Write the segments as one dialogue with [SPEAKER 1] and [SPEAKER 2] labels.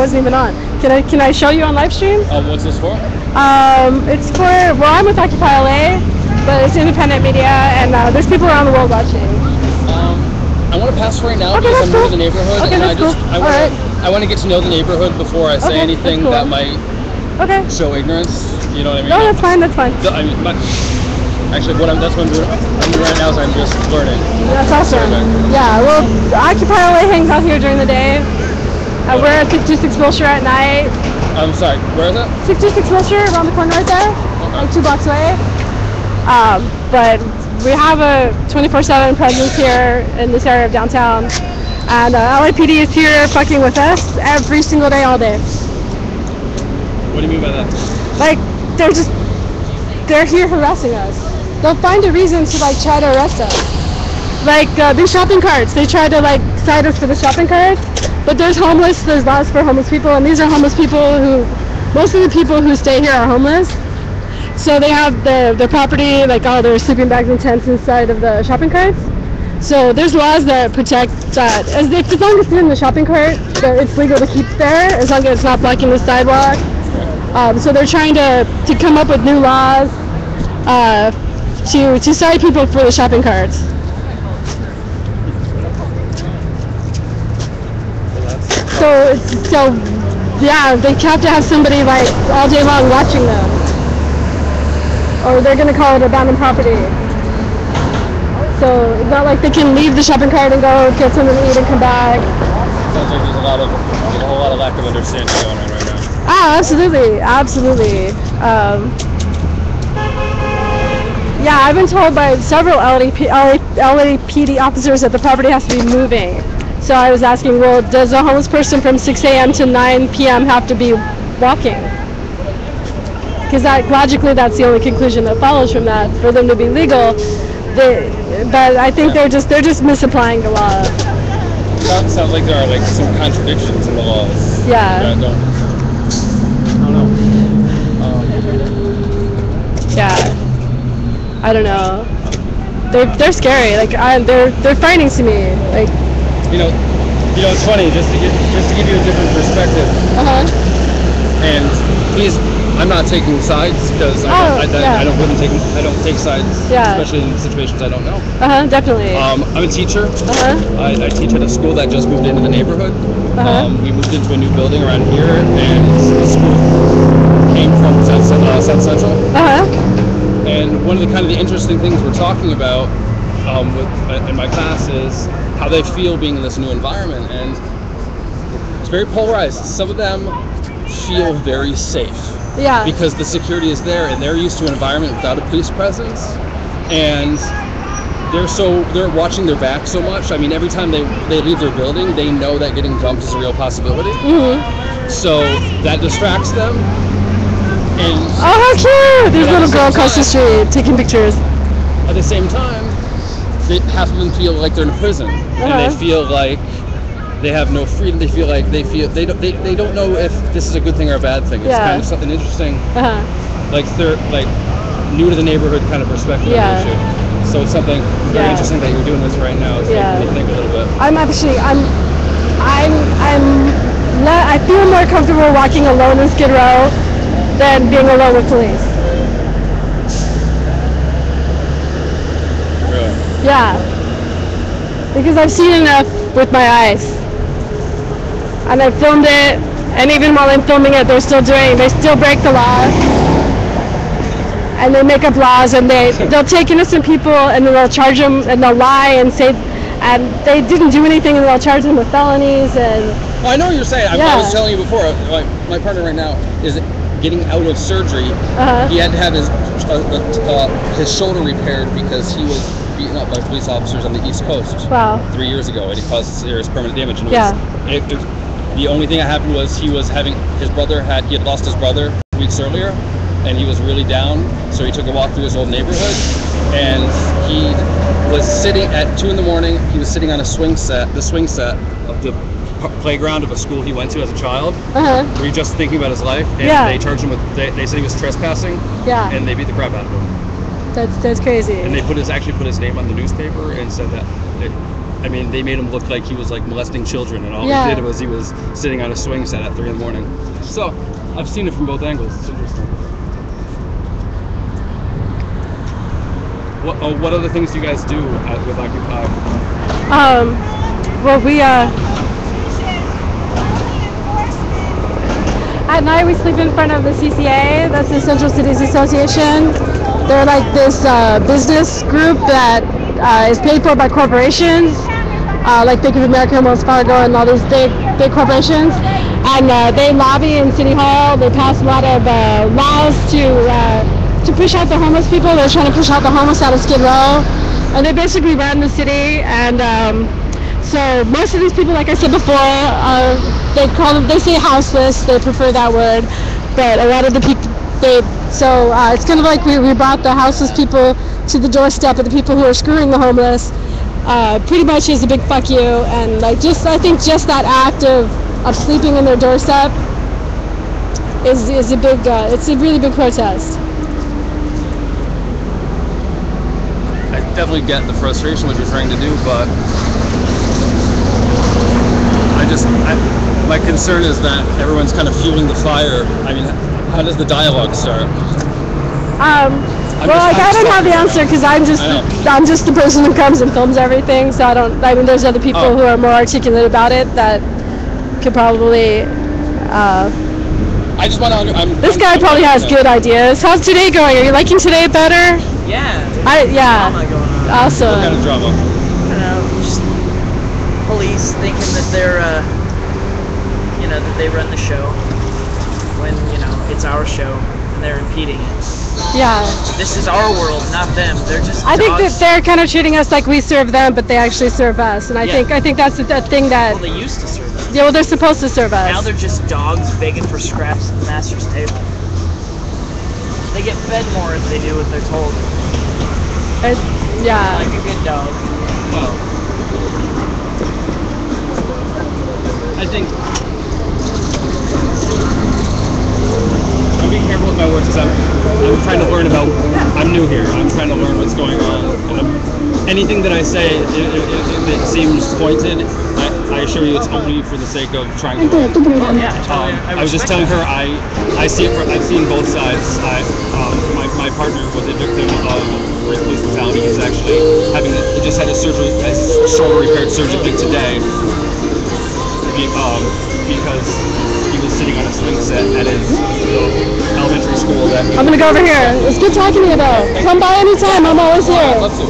[SPEAKER 1] wasn't even on. Can I show you on live stream?
[SPEAKER 2] What's this for?
[SPEAKER 1] It's for, well, I'm with Occupy LA, but it's independent media, and there's people around the world watching.
[SPEAKER 2] I want to pass right now because I'm new to the neighborhood,
[SPEAKER 1] okay,
[SPEAKER 2] and
[SPEAKER 1] I
[SPEAKER 2] want to get to know the neighborhood before I say anything that might show ignorance. You know what I mean?
[SPEAKER 1] No, that's fine. That's fine.
[SPEAKER 2] I mean, actually, that's what I'm doing right now is I'm just learning.
[SPEAKER 1] That's awesome. Yeah. Well, Occupy LA hangs out here during the day. We're at 626 Wilshire at night.
[SPEAKER 2] I'm sorry. Where is it?
[SPEAKER 1] 626 Wilshire, around the corner right there, like 2 blocks away. But we have a 24/7 presence here in this area of downtown, and LAPD is here fucking with us every single day, all day.
[SPEAKER 2] What do you mean by that?
[SPEAKER 1] Like they're here harassing us. They'll find a reason to like try to arrest us. Like these shopping carts, they try to like cite us for the shopping carts, but there's laws for homeless people, and these are homeless people who, most of the people who stay here are homeless. So they have their property, like all their sleeping bags and tents inside of the shopping carts. So there's laws that protect that. As long as it's in the shopping cart, it's legal to keep there, as long as it's not blocking the sidewalk. So they're trying to come up with new laws to cite people for the shopping carts. So yeah, they have to have somebody like all day long watching them, or they're gonna call it abandoned property. So it's not like they can leave the shopping cart and go get something to eat and come back.
[SPEAKER 2] Sounds like there's a whole lot of lack of understanding going on right now.
[SPEAKER 1] Ah, absolutely. Yeah, I've been told by several LAPD officers that the property has to be moving. So I was asking, well, does a homeless person from 6 a.m. to 9 p.m. have to be walking? Because logically, that's the only conclusion that follows from that. For them to be legal, but I think they're just misapplying the law.
[SPEAKER 2] Sounds like there are like some contradictions in the laws.
[SPEAKER 1] Yeah.
[SPEAKER 2] I don't know.
[SPEAKER 1] Yeah. I don't know. They're scary. Like they're frightening to me. Like.
[SPEAKER 2] You know, it's funny just to give you a different perspective. And I'm not taking sides because I don't take sides, especially in situations I don't know.
[SPEAKER 1] Definitely.
[SPEAKER 2] I'm a teacher. I teach at a school that just moved into the neighborhood. We moved into a new building around here, and the school came from South Central. And one of the interesting things we're talking about in my class is how they feel being in this new environment, and it's very polarized. Some of them feel very safe because the security is there, and they're used to an environment without a police presence, and they're watching their back so much. I mean, every time they leave their building, they know that getting jumped is a real possibility. So that distracts them. And
[SPEAKER 1] how cute! There's a little girl across the street taking pictures.
[SPEAKER 2] At the same time, half of them feel like they're in prison, and they feel like they have no freedom. They feel like they don't know if this is a good thing or a bad thing. It's kind of something interesting. Like they're like new to the neighborhood kind of perspective of the issue. So it's something very interesting that you're doing this right now. It's making me think a little bit.
[SPEAKER 1] I feel more comfortable walking alone in Skid Row than being alone with police. Yeah, because I've seen enough with my eyes, and I've filmed it, and even while I'm filming it, they still break the law, and they make up laws, and they'll take innocent people, and then they'll charge them, and they'll lie and say, and they didn't do anything, and they'll charge them with felonies, and...
[SPEAKER 2] Well, I know what you're saying. I was telling you before, like, my partner right now is getting out of surgery. He had to have his shoulder repaired because he was beaten up by police officers on the East Coast 3 years ago, and it caused serious permanent damage. And the only thing that happened was he had lost his brother weeks earlier, and he was really down, so he took a walk through his old neighborhood, and he was sitting at 2 a.m. He was sitting on the swing set of the playground of a school he went to as a child, where he was just thinking about his life, and they charged him with, they said he was trespassing, and they beat the crap out of him.
[SPEAKER 1] That's crazy.
[SPEAKER 2] And they actually put his name on the newspaper and said that I mean, they made him look like he was like molesting children, and all he did was he was sitting on a swing set at 3 in the morning. So I've seen it from both angles. It's interesting. What other things do you guys do with Occupy?
[SPEAKER 1] Well, we at night we sleep in front of the CCA. That's the Central Cities Association. They're like this business group that is paid for by corporations, like Bank of America, Wells Fargo, and all these big corporations. And they lobby in City Hall. They pass a lot of laws to push out the homeless people. They're trying to push out the homeless out of Skid Row, and they basically run the city. And so most of these people, like I said before, they say houseless. They prefer that word, but a lot of the people it's kind of like we brought the houseless people to the doorstep of the people who are screwing the homeless. Pretty much is a big fuck you, and like I think just that act of sleeping in their doorstep is a big it's a really big protest.
[SPEAKER 2] I definitely get the frustration what you're trying to do, but my concern is that everyone's kind of fueling the fire. I mean, how does the dialogue start?
[SPEAKER 1] I don't have the answer because I'm just the person who comes and films everything. So I mean, there's other people who are more articulate about it that could probably.
[SPEAKER 2] I just want to.
[SPEAKER 1] This guy probably has good ideas. How's today going? Are you liking today better?
[SPEAKER 3] Yeah.
[SPEAKER 1] Drama going on. Awesome.
[SPEAKER 2] What kind of drama?
[SPEAKER 3] I don't know. Just police thinking that they're, that they run the show when it's our show and they're impeding it.
[SPEAKER 1] Yeah.
[SPEAKER 3] This is our world, not them. They're just.
[SPEAKER 1] I think that they're kind of treating us like we serve them, but they actually serve us, and I think that's the thing that.
[SPEAKER 3] Well, they used to serve us.
[SPEAKER 1] Yeah, well, they're supposed to serve us.
[SPEAKER 3] Now they're just dogs begging for scraps at the master's table. They get fed more if they do what they're told.
[SPEAKER 1] Yeah.
[SPEAKER 3] Like a good dog.
[SPEAKER 2] Well, I think I'm being careful with my words because I'm trying to learn about. I'm new here. I'm trying to learn what's going on. And anything that I say, if it seems pointed, I assure you it's only for the sake of trying to learn. I was just telling her I see it. I've seen both sides. My partner was a victim of police brutality. He's actually he just had his shoulder repaired surgically today because he was sitting on a swing set at his elementary school.
[SPEAKER 1] I'm gonna go over here. It's good talking to you though. Come by anytime. I'm always here.
[SPEAKER 2] I'd love to.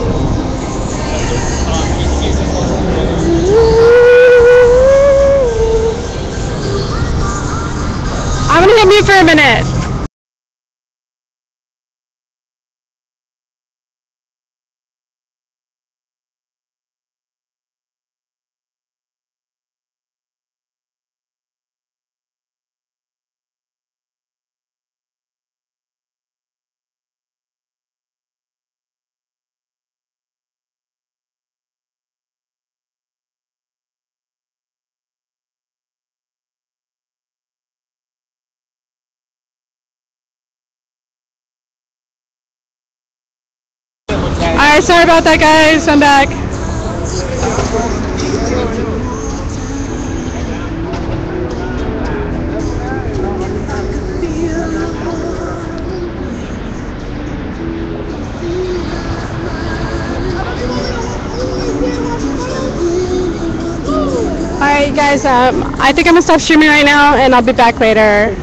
[SPEAKER 1] I'm gonna hit mute for a minute. Alright, sorry about that, guys. I'm back. Alright, guys, I think I'm gonna stop streaming right now and I'll be back later.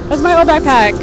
[SPEAKER 1] That's my old backpack.